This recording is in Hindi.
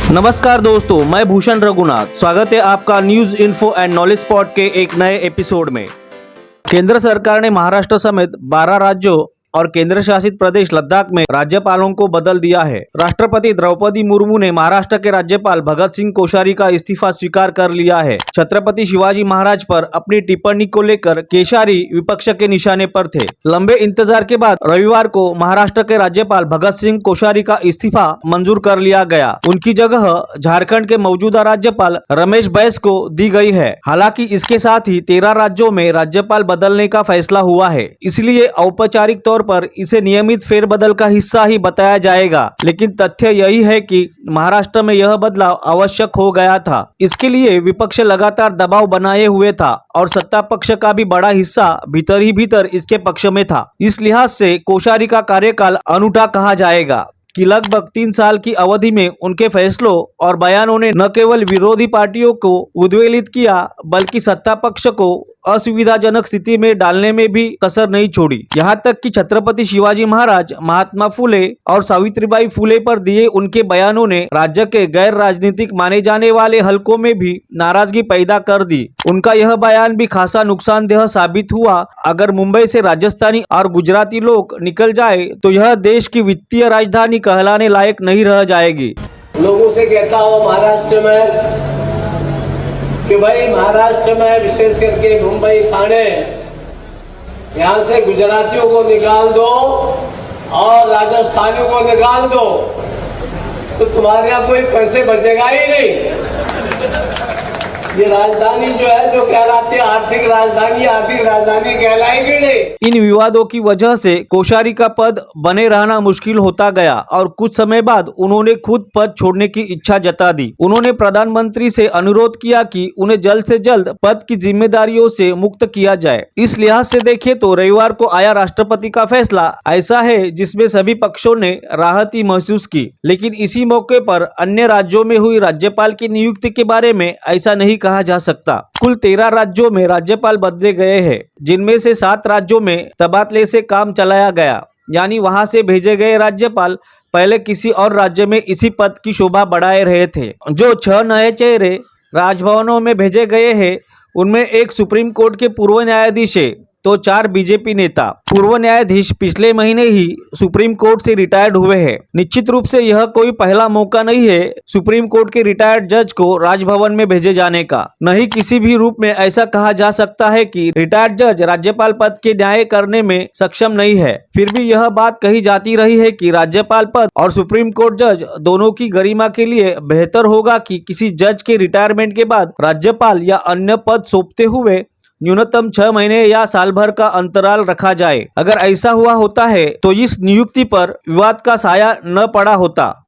नमस्कार दोस्तों, मैं भूषण रघुनाथ। स्वागत है आपका news info and knowledge spot के एक नए एपिसोड में। केंद्र सरकार ने महाराष्ट्र समेत 12 राज्यों और केंद्र शासित प्रदेश लद्दाख में राज्यपालों को बदल दिया है। राष्ट्रपति द्रौपदी मुर्मू ने महाराष्ट्र के राज्यपाल भगत सिंह कोश्यारी का इस्तीफा स्वीकार कर लिया है। छत्रपति शिवाजी महाराज पर अपनी टिप्पणी को लेकर कोश्यारी विपक्ष के निशाने पर थे। लंबे इंतजार के बाद रविवार को महाराष्ट्र के राज्यपाल भगत सिंह कोश्यारी का इस्तीफा मंजूर कर लिया गया। उनकी जगह झारखंड के मौजूदा राज्यपाल रमेश बैस को दी गई है। हालांकि इसके साथ ही 13 राज्यों में राज्यपाल बदलने का फैसला हुआ है, इसलिए औपचारिक तौर पर इसे नियमित फेरबदल का हिस्सा ही बताया जाएगा। लेकिन तथ्य यही है कि महाराष्ट्र में यह बदलाव आवश्यक हो गया था। इसके लिए विपक्ष लगातार दबाव बनाए हुए था और सत्ता पक्ष का भी बड़ा हिस्सा भीतर ही भीतर इसके पक्ष में था। इस लिहाज से कोश्यारी का कार्यकाल अनूठा कहा जाएगा कि लगभग 3 साल की अवधि में उनके फैसलों और बयानों ने न केवल विरोधी पार्टियों को उद्वेलित किया, बल्कि सत्ता पक्ष को असुविधाजनक स्थिति में डालने में भी कसर नहीं छोड़ी। यहाँ तक कि छत्रपति शिवाजी महाराज, महात्मा फुले और सावित्रीबाई फुले पर दिए उनके बयानों ने राज्य के गैर राजनीतिक माने जाने वाले हलकों में भी नाराजगी पैदा कर दी। उनका यह बयान भी खासा नुकसानदेह साबित हुआ। अगर मुंबई से राजस्थानी और गुजराती लोग निकल जाए तो यह देश की वित्तीय राजधानी कहलाने लायक नहीं रह जाएगी। लोगों से कहता हूँ महाराष्ट्र में कि भाई महाराष्ट्र में विशेष करके मुंबई ठाणे यहाँ से गुजरातियों को निकाल दो और राजस्थानियों को निकाल दो तो तुम्हारे यहाँ कोई पैसे बचेगा ही नहीं। ये राजधानी जो है जो कहलाती है आर्थिक राजधानी कहलाएगी नहीं। इन विवादों की वजह से कोश्यारी का पद बने रहना मुश्किल होता गया और कुछ समय बाद उन्होंने खुद पद छोड़ने की इच्छा जता दी। उन्होंने प्रधानमंत्री से अनुरोध किया कि उन्हें जल्द से जल्द पद की जिम्मेदारियों से मुक्त किया जाए। इस लिहाज से देखें तो रविवार को आया राष्ट्रपति का फैसला ऐसा है जिसमें सभी पक्षों ने राहत ही महसूस की। लेकिन इसी मौके पर अन्य राज्यों में हुई राज्यपाल की नियुक्ति के बारे में ऐसा नहीं कहा जा सकता। कुल 13 राज्यों में राज्यपाल बदले गए हैं, जिनमें से 7 राज्यों में तबादले से काम चलाया गया, यानी वहां से भेजे गए राज्यपाल पहले किसी और राज्य में इसी पद की शोभा बढ़ाए रहे थे। जो 6 नए चेहरे राजभवनों में भेजे गए हैं, उनमें एक सुप्रीम कोर्ट के पूर्व न्यायाधीश है तो 4 बीजेपी नेता। पूर्व न्यायाधीश पिछले महीने ही सुप्रीम कोर्ट से रिटायर्ड हुए हैं। निश्चित रूप से यह कोई पहला मौका नहीं है सुप्रीम कोर्ट के रिटायर्ड जज को राजभवन में भेजे जाने का। नहीं किसी भी रूप में ऐसा कहा जा सकता है कि रिटायर्ड जज राज्यपाल पद के न्याय करने में सक्षम नहीं है। फिर भी यह बात कही जाती रही है कि राज्यपाल पद और सुप्रीम कोर्ट जज दोनों की गरिमा के लिए बेहतर होगा कि किसी जज के रिटायरमेंट के बाद राज्यपाल या अन्य पद सौंपते हुए न्यूनतम 6 महीने या साल भर का अंतराल रखा जाए। अगर ऐसा हुआ होता है तो इस नियुक्ति पर विवाद का साया न पड़ा होता।